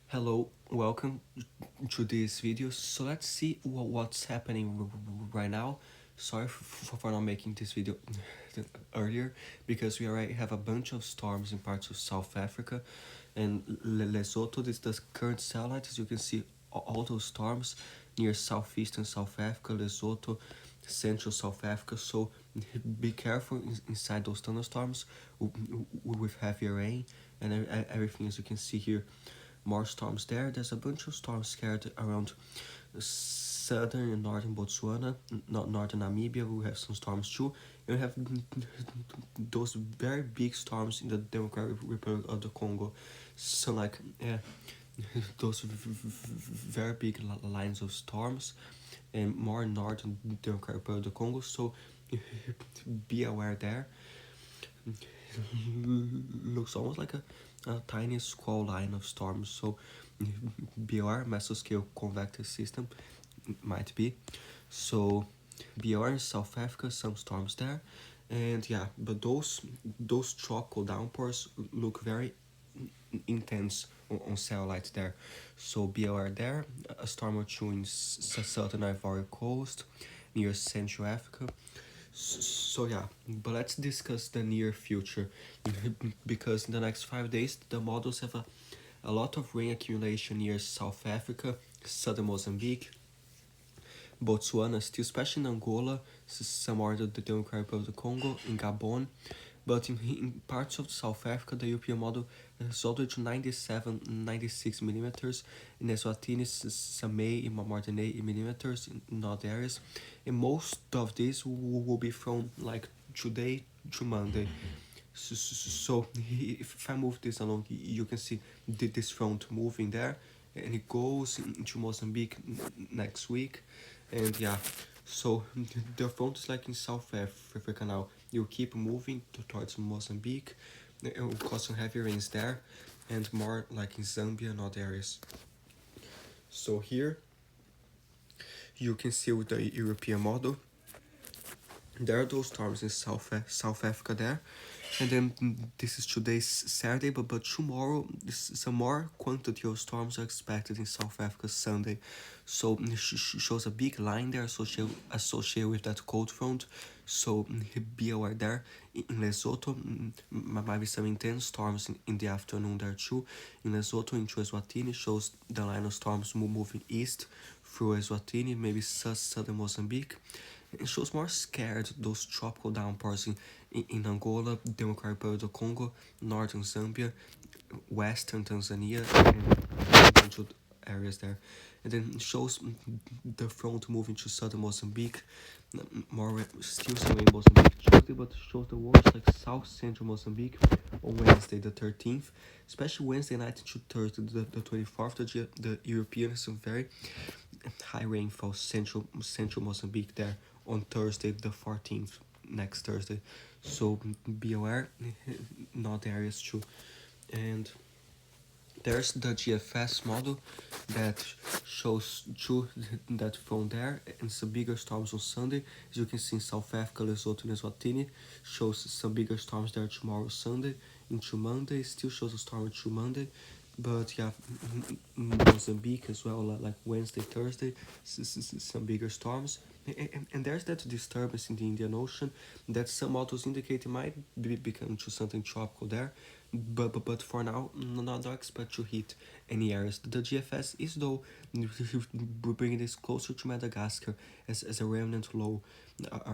Hello, welcome to this video. So let's see what's happening right now. Sorry for not making this video earlier because we already have a bunch of storms in parts of South Africa and Lesotho. This is the current satellite. As you can see, all those storms near southeastern South Africa, Lesotho, central South Africa. So be careful inside those thunderstorms with heavy rain and everything. As you can see here, more storms there. There's a bunch of storms scattered around southern and northern Botswana, not northern Namibia. We have some storms too. And we have those very big storms in the Democratic Republic of the Congo. So like those very big lines of storms and more northern Democratic Republic of the Congo. So be aware there. Looks almost like a tiny squall line of storms. So BR mesoscale convective system might be. So BR in South Africa, some storms there, and yeah, but those tropical downpours look very intense on satellite there. So BR there, a storm or two in southern Ivory Coast, near Central Africa. So yeah, but let's discuss the near future because in the next 5 days the models have a lot of rain accumulation near South Africa, southern Mozambique, Botswana, still especially in Angola, some more the Democratic Republic of the Congo, in Gabon, but in parts of South Africa, the European model is all the way to 97, 96 millimeters. In Eswatini, some may more than 80 millimeters in other areas. And most of this will be from like today to Monday. So if I move this along, you can see this front moving there, and it goes into Mozambique next week, and yeah, so the front is like in South Africa now. You keep moving towards Mozambique, it will cause some heavy rains there, and more like in Zambia and other areas. So here you can see with the European model, there are those storms in South Africa there, and then this is today's Saturday, but tomorrow some more quantity of storms are expected in South Africa Sunday. So it shows a big line there associated with that cold front. So be aware there. In Lesotho, might be some intense storms in the afternoon there too. In Lesotho, into Eswatini, shows the line of storms moving east through Eswatini, maybe southern Mozambique. It shows more scared those tropical downpours in Angola, Democratic Republic of the Congo, northern Zambia, western Tanzania, and a bunch of areas there. And then it shows the front moving to southern Mozambique, more still some in Mozambique Tuesday, but shows the worst like south central Mozambique on Wednesday the 13th, especially Wednesday night to Thursday the 24th. The European has some very high rainfall central Mozambique there on Thursday the 14th, next Thursday. So be aware, not areas too. And there's the GFS model that shows two that from there and some bigger storms on Sunday. As you can see in South Africa, Lesotho and Eswatini shows some bigger storms there tomorrow Sunday. Into Monday still shows a storm into Monday, but yeah, Mozambique as well, like Wednesday, Thursday, some bigger storms. And there's that disturbance in the Indian Ocean that some models indicate it might become to something tropical there, but for now, not expect to hit any areas. The GFS is though bringing this closer to Madagascar as a remnant low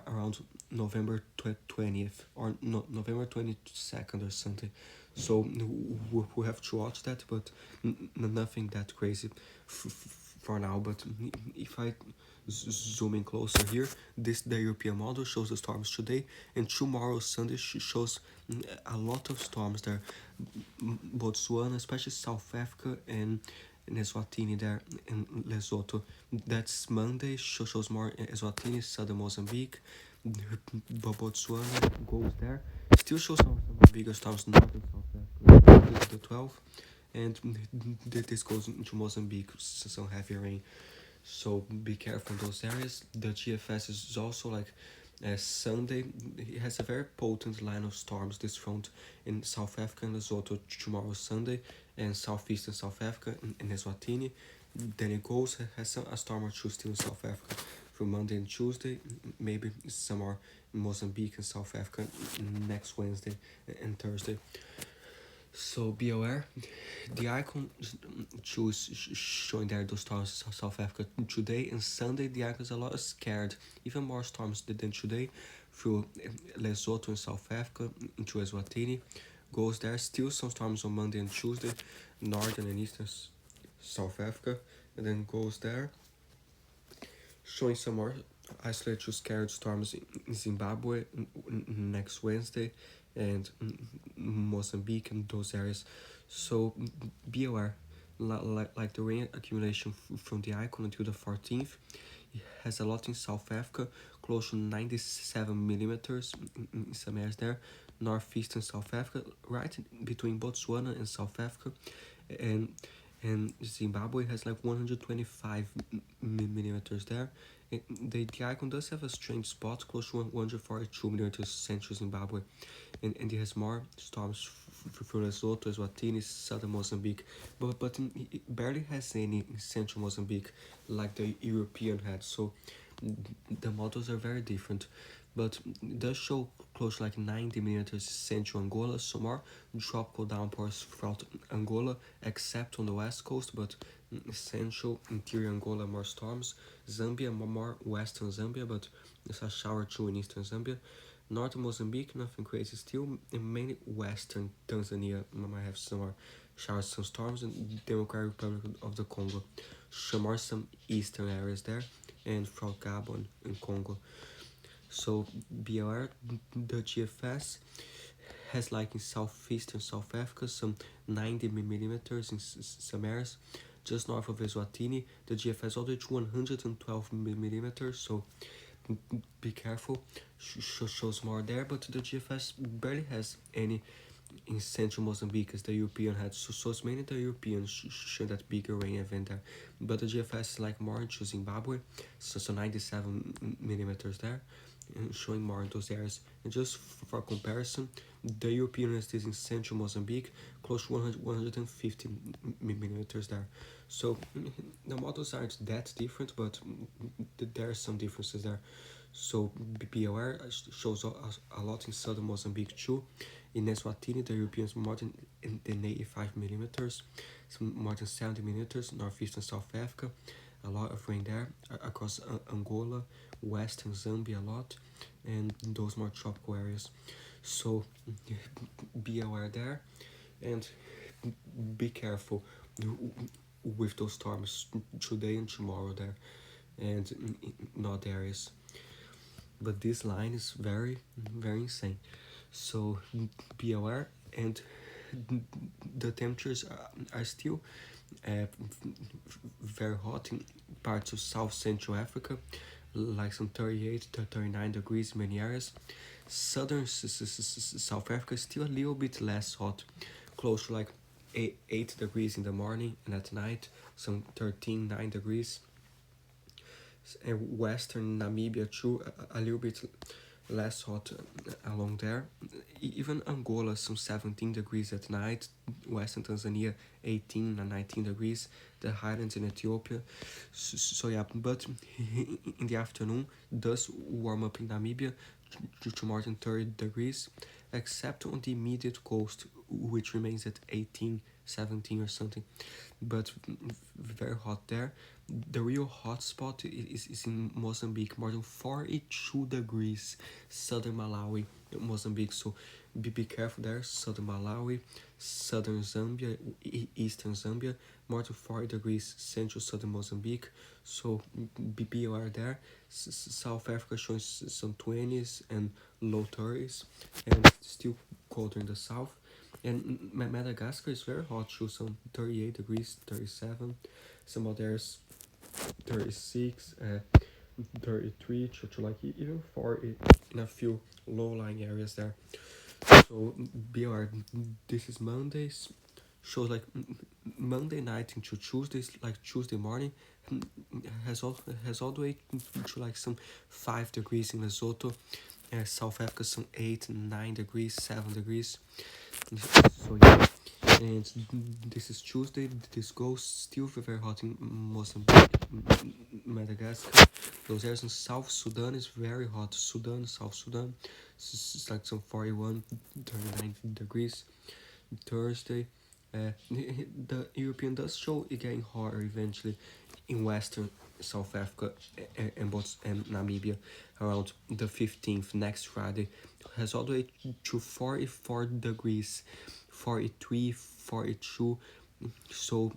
around November 20th or no, November 22nd or something. So we have to watch that, but nothing that crazy for now. But if I zoom in closer here, the European model shows the storms today, and tomorrow Sunday shows a lot of storms there. Botswana, especially South Africa and Eswatini there in Lesotho. That's Monday, shows more Eswatini, southern Mozambique, Botswana goes there. Still shows some bigger storms northern South Africa, the 12th, and this goes into Mozambique, some heavy rain. So be careful in those areas. The GFS is also like Sunday, it has a very potent line of storms this front in South Africa and Lesotho tomorrow Sunday, and southeastern South Africa in Eswatini. Then it goes, has a storm or two still in South Africa for Monday and Tuesday, maybe some more in Mozambique and South Africa next Wednesday and Thursday. So be aware. The icon choose showing there those storms in South Africa today and Sunday. The icon is a lot scared, even more storms than today, through Lesotho and South Africa into Eswatini. Goes there. Still some storms on Monday and Tuesday, northern and eastern South Africa, and then goes there. Showing some more isolated to scared storms in Zimbabwe next Wednesday, and Mozambique and those areas. So be aware, like the rain accumulation from the icon until the 14th, it has a lot in South Africa, close to 97 millimeters in some areas there, northeastern South Africa, right between Botswana and South Africa, and Zimbabwe has like 125 millimeters there. The icon does have a strange spot close to 142 millimeters central Zimbabwe, and it has more storms for Lesotho, Eswatini, southern Mozambique, but it barely has any in central Mozambique like the European had. So the models are very different, but it does show close to like 90 millimeters central Angola, so more tropical downpours throughout Angola, except on the west coast, but central interior Angola more storms. Zambia more western Zambia, but there's a shower too in eastern Zambia. Northern Mozambique, nothing crazy still, and mainly western Tanzania might have some more showers, some storms, and Democratic Republic of the Congo. Some eastern areas there, and from Gabon and Congo. So be aware, the GFS has like in southeastern South Africa some 90 millimeters in some areas. Just north of Eswatini, the GFS all the way to 112 millimeters, so be careful. Shows more there, but the GFS barely has any in central Mozambique as the European had. So it's mainly the Europeans show that bigger rain event there. But the GFS is like more into Zimbabwe, so 97 millimeters there, and showing more in those areas. And just for comparison, the European is in central Mozambique, close to 150 millimeters there. So the models aren't that different, but there are some differences there. So be aware, it shows a lot in southern Mozambique too. In Eswatini, the Europeans more than 85 millimeters, some more than 70 millimeters, northeastern South Africa, a lot of rain there, across Angola, western Zambia a lot, and those more tropical areas. So be aware there, and be careful with those storms today and tomorrow there, and in other areas. But this line is very, very insane. So be aware, and the temperatures are still very hot in parts of South Central Africa, like some 38 to 39 degrees in many areas. Southern South Africa is still a little bit less hot, close to like 8 degrees in the morning, and at night some 9 degrees. And western Namibia too, a little bit less hot along there. Even Angola, some 17 degrees at night. Western Tanzania, 18 and 19 degrees. The highlands in Ethiopia. So yeah, but in the afternoon, does warm up in Namibia to more than 30 degrees, except on the immediate coast, which remains at 18, 17 or something. But very hot there. The real hot spot is in Mozambique, more than 42 degrees, southern Malawi, Mozambique. So be careful there, southern Malawi, southern Zambia, eastern Zambia, more than 40 degrees, central southern Mozambique. So be aware there. South Africa showing some 20s and low 30s, and still colder in the south. And Madagascar is very hot too, some 38 degrees, 37. Some others 36, 33 to like even 40 in a few low-lying areas there. So be aware, this is Mondays, shows like Monday night into Tuesday, like Tuesday morning, has all the way to like some 5 degrees in Lesotho. South Africa some 8, 9 degrees, 7 degrees. So yeah, and this is Tuesday. This goes still very hot in Mozambique, Madagascar. Those areas in South Sudan is very hot. Sudan, South Sudan, it's like some 41, 39 degrees. Thursday. The European does show it getting hotter eventually in Western South Africa and Namibia around the 15th next Friday. Has all the way to 44 degrees, 43, 42. So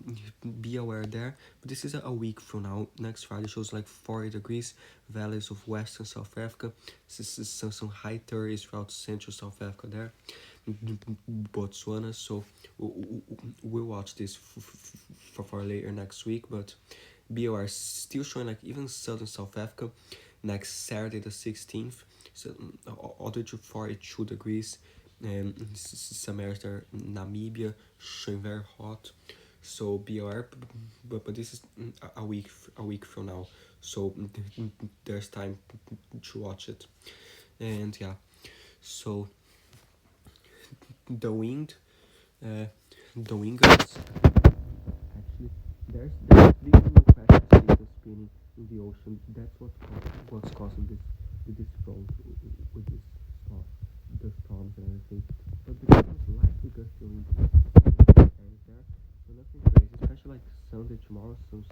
be aware there. But this is a week from now. Next Friday shows like 40 degrees, valleys of Western South Africa. This is some high 30s throughout Central South Africa there. Botswana. So we'll watch this for later next week. But BOR still showing like even Southern South Africa next Saturday the 16th. So all the way to 42 degrees. Some areas there, Namibia showing very hot. So BOR, but this is a week from now. So there's time to watch it. And yeah, so the wind, the wind gusts. Actually, there's big low pressure system spinning in the ocean. That's what's causing this front with this storm, the storms and everything. But because of likely gusty wind areas there, so nothing crazy. Especially like Sunday tomorrow, some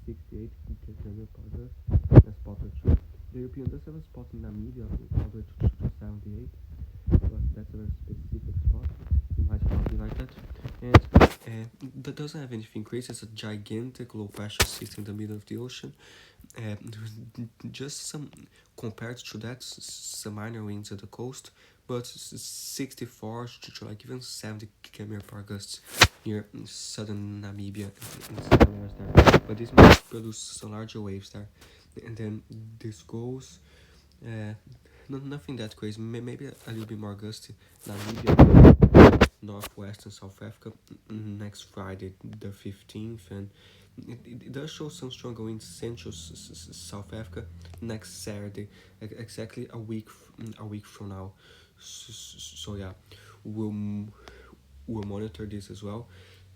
68 km per hour. A spot or two. The European does have a spot in Namibia all the way to 78. But that's a very specific spot. It might not be like that. And that doesn't have anything crazy. It's a gigantic low pressure system in the middle of the ocean. Uh, just some compared to that, some minor winds at the coast, but 64 to like even 70 km per gusts near southern Namibia in some areas there. But this might produce some larger waves there. And then this goes. Uh, Nothing that crazy. Maybe a little bit more gusty. Namibia, Northwest and South Africa next Friday, the 15th, and it does show some stronger winds Central South Africa next Saturday, exactly a week from now. So yeah, we'll monitor this as well,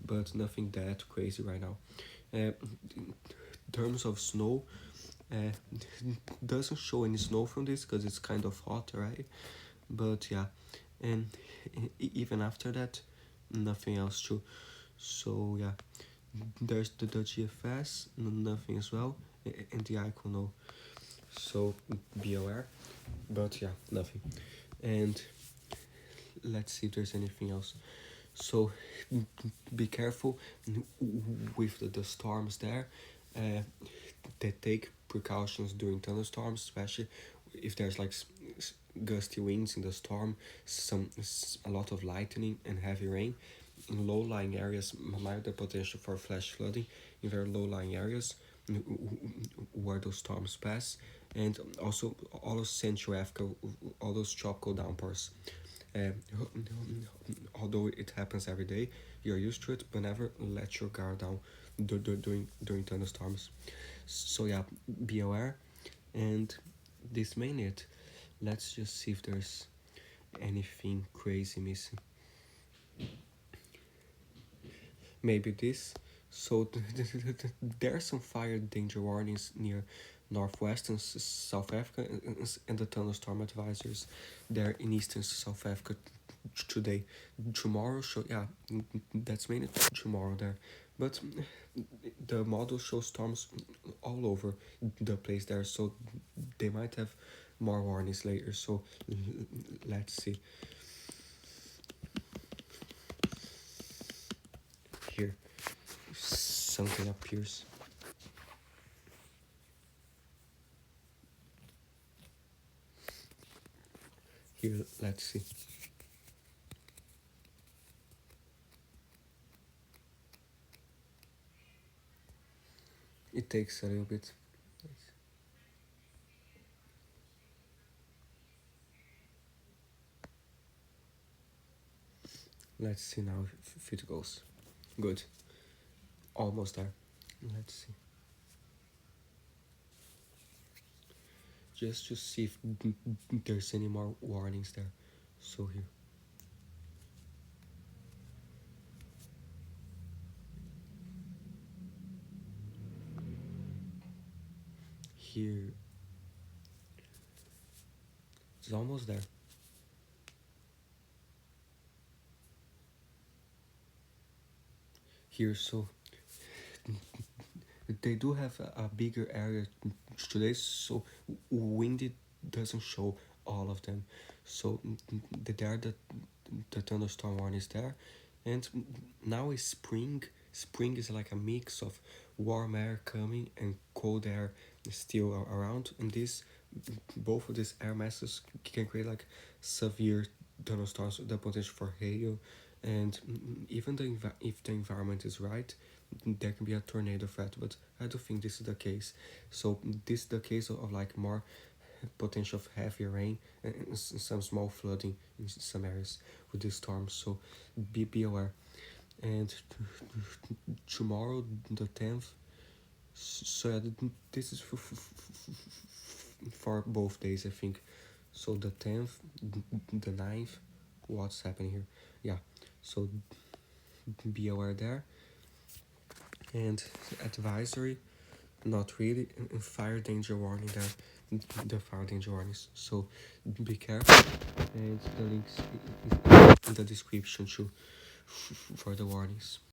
but nothing that crazy right now. In terms of snow, uh, doesn't show any snow from this because it's kind of hot, right? But yeah, and even after that, nothing else too. So yeah, there's the GFS, nothing as well, and the icon no. So be aware, but yeah, nothing. And let's see if there's anything else. So be careful with the storms there. Uh, they take precautions during thunderstorms, especially if there's like gusty winds in the storm, a lot of lightning and heavy rain. In low-lying areas, might have the potential for flash flooding in very low-lying areas where those storms pass, and also all of Central Africa, all those tropical downpours. Um, Although it happens every day, you're used to it, but never let your guard down during thunderstorms. So yeah, be aware, and this mainly it. Let's just see if there's anything crazy missing. Maybe this. So there are some fire danger warnings near northwest and South Africa, and the thunderstorm advisories there in eastern South Africa today. Tomorrow show yeah, that's mainly tomorrow there, but the model shows storms all over the place there, so they might have more warnings later. So let's see. Here something appears. Here, let's see. It takes a little bit. Let's see now if it goes. Good. almost there. Let's see. Just to see if there's any more warnings there. So here it's almost there. Here, so they do have a bigger area today, so windy doesn't show all of them. So there the thunderstorm warning is there, and now is spring. Spring is like a mix of warm air coming and cold air still around, and this both of these air masses can create like severe thunderstorms, the potential for hail, and even if the environment is right, there can be a tornado threat. But I don't think this is the case. So this is the case of like more potential of heavy rain and some small flooding in some areas with these storms. So be aware. And tomorrow, the 10th, so yeah, this is for both days, I think. So the 10th, the 9th, what's happening here? Yeah, so be aware there. And advisory, not really, and fire danger warning there, the fire danger warnings. So be careful, and the links in the description too for the warnings.